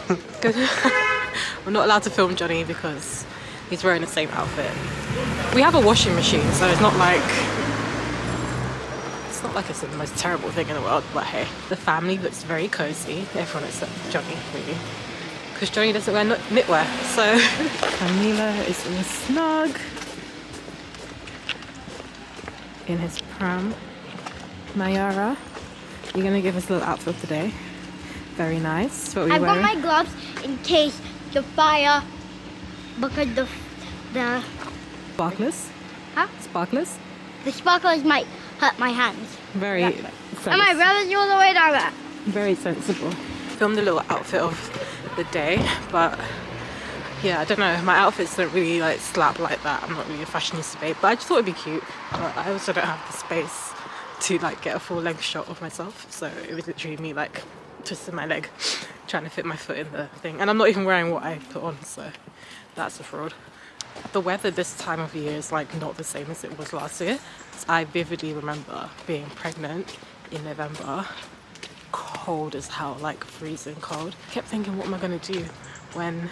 We're not allowed to film Johnny because he's wearing the same outfit. We have a washing machine, so it's not like it's the most terrible thing in the world, but hey. The family looks very cozy, everyone except Johnny, really. Because Johnny doesn't wear knitwear, so Camila is all snug in his pram. Mayara, you're gonna give us a little outfit today. Very nice. What are we wearing? I've got my gloves in case the fire, because the sparklers. Huh? Sparklers. The sparklers might hurt my hands. Very. And my brother's all the way down there. Very sensible. Filmed a little outfit of the day, but yeah, I don't know. My outfits don't really like slap like that. I'm not really a fashionista babe, but I just thought it'd be cute. But I also don't have the space to like get a full length shot of myself, so it was literally me like twisting my leg trying to fit my foot in the thing, and I'm not even wearing what I put on, so that's a fraud. The weather this time of year is like not the same as it was last year. I vividly remember being pregnant in November, cold as hell, like freezing cold. I kept thinking, what am I gonna do when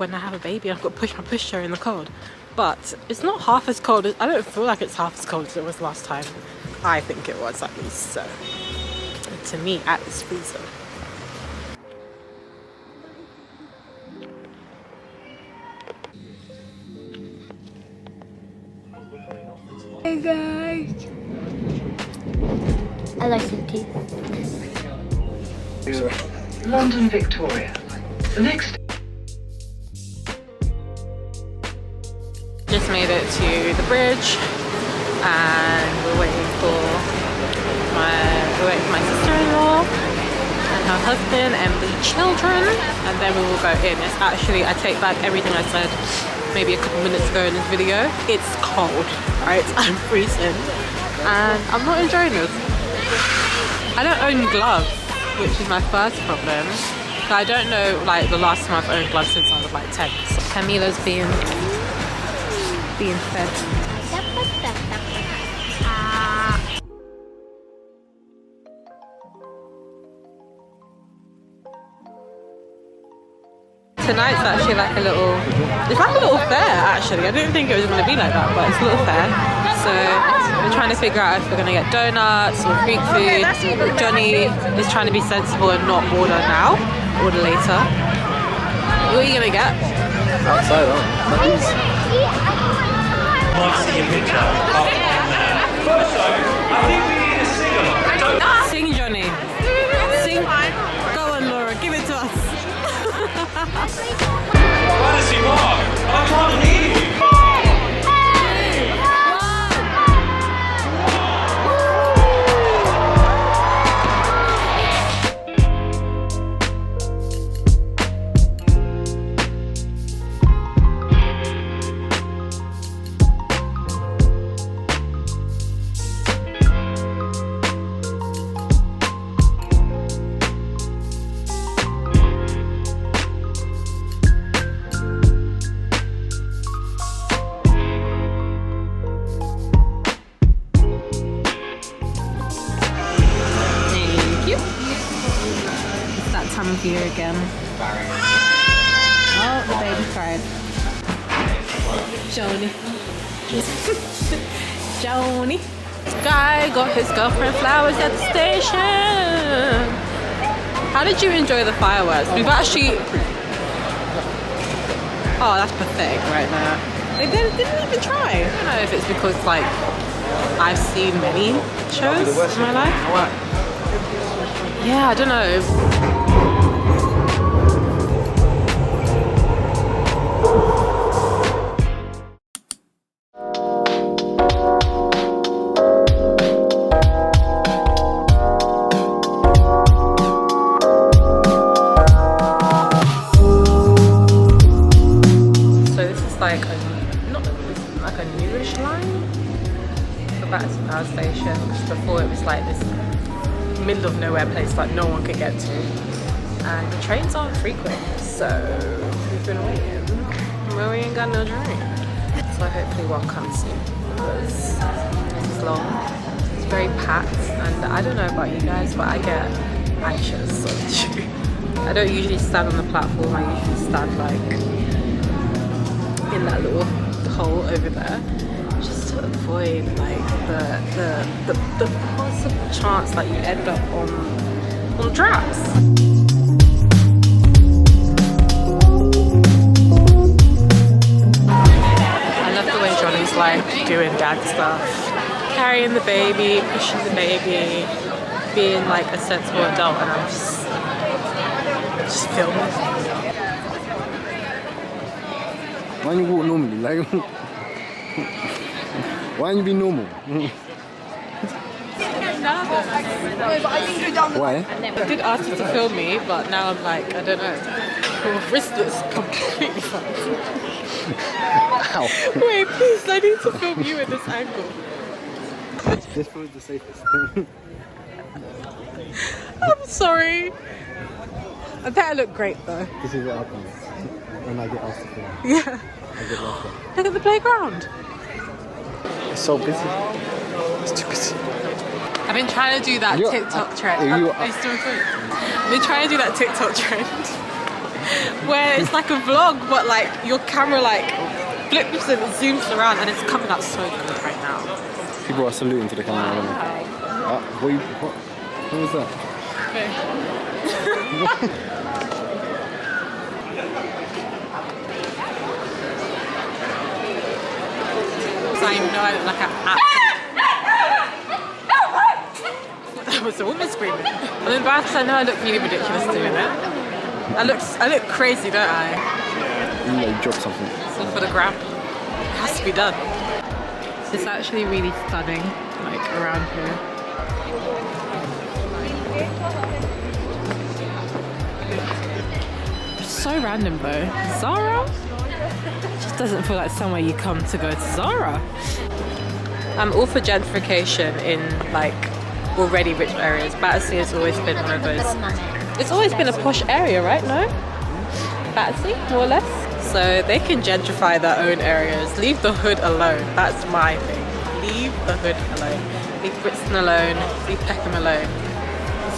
I have a baby? I've got to push my pushchair in the cold. But it's not half as cold as, I don't feel like it's half as cold as it was last time. I think it was, at least. So to me, it's freezing. Hey guys. I like some tea. London, Victoria. The next. Just made it to the bridge, and we're waiting for my sister-in-law and her husband and the children, and then we will go in. It's actually, I take back everything I said maybe a couple minutes ago in this video. It's cold, right? I'm freezing, and I'm not enjoying this. I don't own gloves, which is my first problem. So I don't know like the last time I've owned gloves since I was like 10. So Camila's being fed. Tonight's actually like a little, it's like a little fair actually. I didn't think it was going to be like that, but it's a little fair. So we're trying to figure out if we're going to get donuts or Greek food. Johnny is trying to be sensible and not order now, order later. What are you going to get? Outside, Sing, Johnny. Sing. Go on, Laura. Give it to us. Battersea Power, I can't hear you. Time of year again. Oh, the baby cried. Joni. Joni. This guy got his girlfriend flowers at the station. How did you enjoy the fireworks? We've actually... Oh, that's pathetic right now. They didn't even try. I don't know if it's because like I've seen many shows in my life. Yeah, I don't know. like a newish line for Battersea Powerstation, because before it was like this middle of nowhere place that no one could get to, and the trains aren't frequent, so we've been waiting, but we ain't got no train. So hopefully one comes soon, because this is long, it's very packed, and I don't know about you guys, but I get anxious on the tube. I don't usually stand on the platform. I usually stand like in that little hole over there, just to avoid like the possible chance that you end up on traps. I love the way Johnny's like doing dad stuff, carrying the baby, pushing the baby, being like a sensible adult, and I'm just filming. Why don't you walk normally? Like, why don't you be normal? Why? I did ask you to film me, but now I'm like, I don't know. My wrist looks completely fucked. Ow. Wait, please, I need to film you in this angle. This phone's the safest. I'm sorry. I bet I look great though. This is what happens when I get asked to film. Yeah. I get laughed at. Look at the playground. It's so busy. It's too busy. I've been trying to do that TikTok trend. Are you still recording? I've been trying to do that TikTok trend where it's like a vlog, but like your camera like flips and zooms around, and it's coming out so good right now. People are saluting to the camera. What was that? So I know I look like an absolute... That was a woman screaming. I'm embarrassed. I know I look really ridiculous doing it. I look crazy, don't I? You dropped something. So for the gram, it has to be done. It's actually really stunning, like around here. So random though. Zara? It just doesn't feel like somewhere you come to go to Zara. I'm all for gentrification in like already rich areas. Battersea has always been one of those. It's always been a posh area, right? No? Battersea, more or less. So they can gentrify their own areas. Leave the hood alone. That's my thing. Leave the hood alone. Leave Brixton alone. Leave Peckham alone.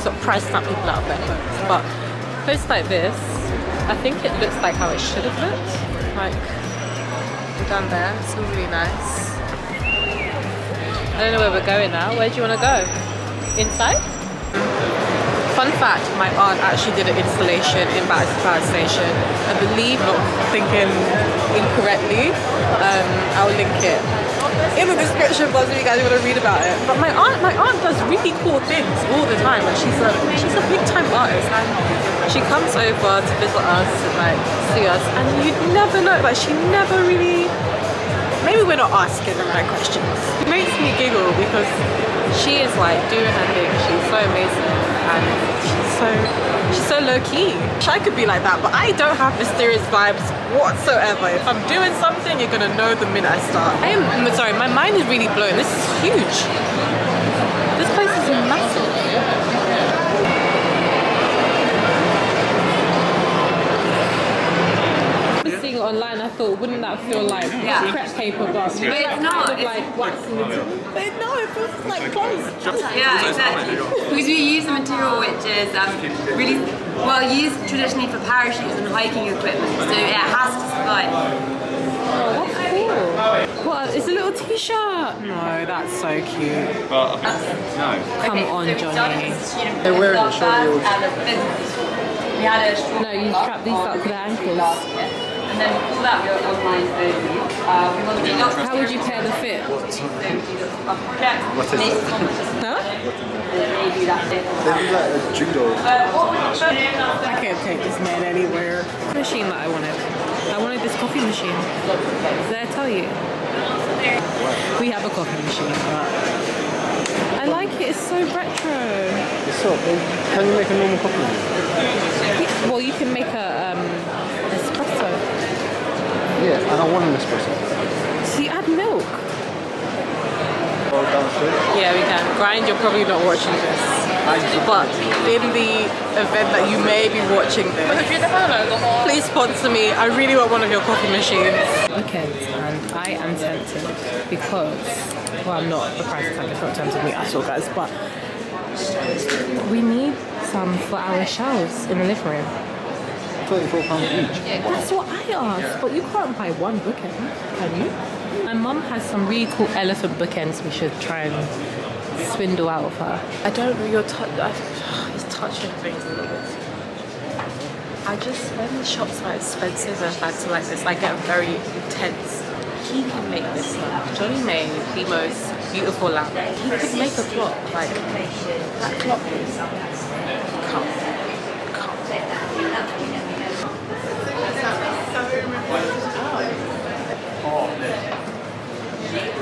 Stop pricing up people out of their homes. But posts like this, I think it looks like how it should have looked. Like down there, it's all really nice. I don't know where we're going now. Where do you want to go? Inside? Fun fact, my aunt actually did an installation in Battersea Powerstation. I believe, not thinking incorrectly, I'll link it in the description box if you guys want to read about it. But my aunt does really cool things all the time. Like she's a big time artist, and she comes over to visit us and like see us, and you'd never know, like she never really, maybe we're not asking the right questions. It makes me giggle because she is like doing her thing. She's so amazing and she's so low-key. I could be like that, but I don't have mysterious vibes whatsoever. If I'm doing something, you're gonna know the minute I start. Sorry, my mind is really blown. This is huge. This place is massive. Seeing it online, I thought, wouldn't that feel like crepe paper, but it's not. Like waxing it. But no, it feels like clothes. Yeah, exactly. Because we use a material which is really well used traditionally for parachutes and hiking equipment, so it has to survive. Oh, that's cool. What? It's a little t-shirt. No, that's so cute. Come on, Johnny. They're wearing it, surely. We had a straw. No, you strap these up to the ankles. Last year. And then pull that your online overview. We want to do lots of How would you pair the fit? What is it? Huh? maybe that's it. They look like a judo. I can't take this man anywhere. The machine that I wanted this coffee machine. Did I tell you? We have a coffee machine, but I like it. It's so retro. It's so. Can you make a normal coffee machine? Well, you can make a espresso. Yeah, I don't want an espresso. So you add milk. Go downstairs. Yeah, we can. Grind, you're probably not watching this. But in the event that you may be watching this, please sponsor me. I really want one of your coffee machines. Okay, and I am tempted because, well, I'm not. The price tag is not tempting me at all, guys. But we need some for our shelves in the living room. £34 each. That's what I asked, but you can't buy one bookend, can you? My mum has some really cool elephant bookends we should try and swindle out of her. I don't know, your touch, it's touching things a little bit. I just, when the shops are expensive and fancy like this, I get very intense. He can make this lamp. Johnny made the most beautiful lamp. He could make a clock, like, that clock is, come.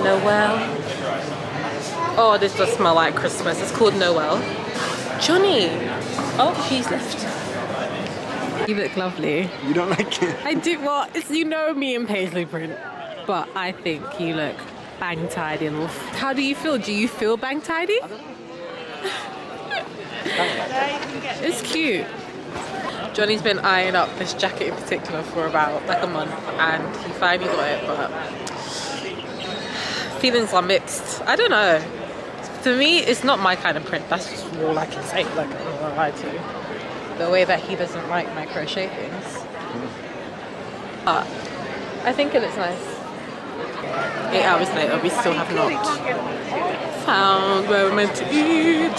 Noel. Oh, this does smell like Christmas. It's called Noel. Johnny. Oh, she's left. You look lovely. You don't like it? I do. Well, it's, you know me in paisley print, but I think you look bang tidy. How do you feel? Do you feel bang tidy? It's cute. Johnny's been eyeing up this jacket in particular for about like a month, and he finally got it, but feelings are mixed. I don't know. To me, it's not my kind of print. That's just all I can say. Like, I'm not gonna lie to you. The way that he doesn't like my crochet things. But I think it looks nice. 8 hours later, we still have not found where we're meant to eat.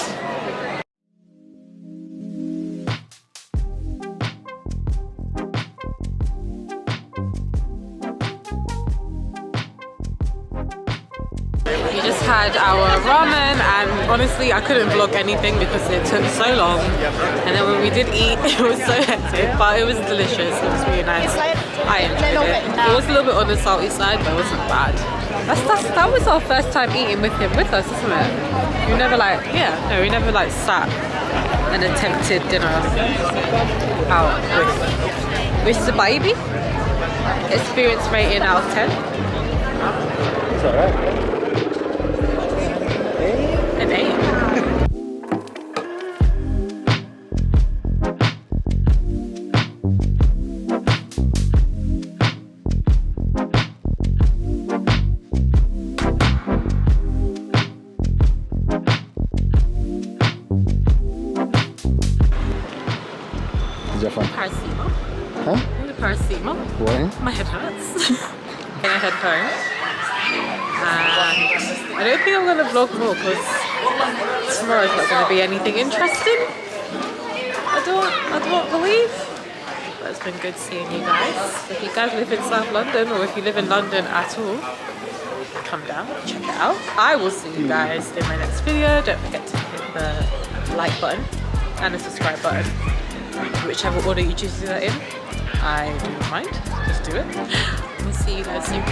We just had our ramen, and honestly I couldn't vlog anything because it took so long, and then when we did eat it was so hectic, but it was delicious. It was really nice. I enjoyed it. It was a little bit on the salty side, but it wasn't bad. That was our first time eating with him with us, isn't it? We never like, we never like sat and attempted dinner out with the baby. Experience rating out of 10. It's alright. An 8. Is that fun? Paracetamol. Huh? Paracetamol. Why? My head hurts. And I head home. And I don't think I'm going to vlog more because tomorrow's not going to be anything interesting. I don't believe. But it's been good seeing you guys. If you guys live in South London, or if you live in London at all, come down, check it out. I will see you guys in my next video. Don't forget to hit the like button and the subscribe button. Whichever order you choose to do that in, I don't mind. Just do it. We'll see you guys soon.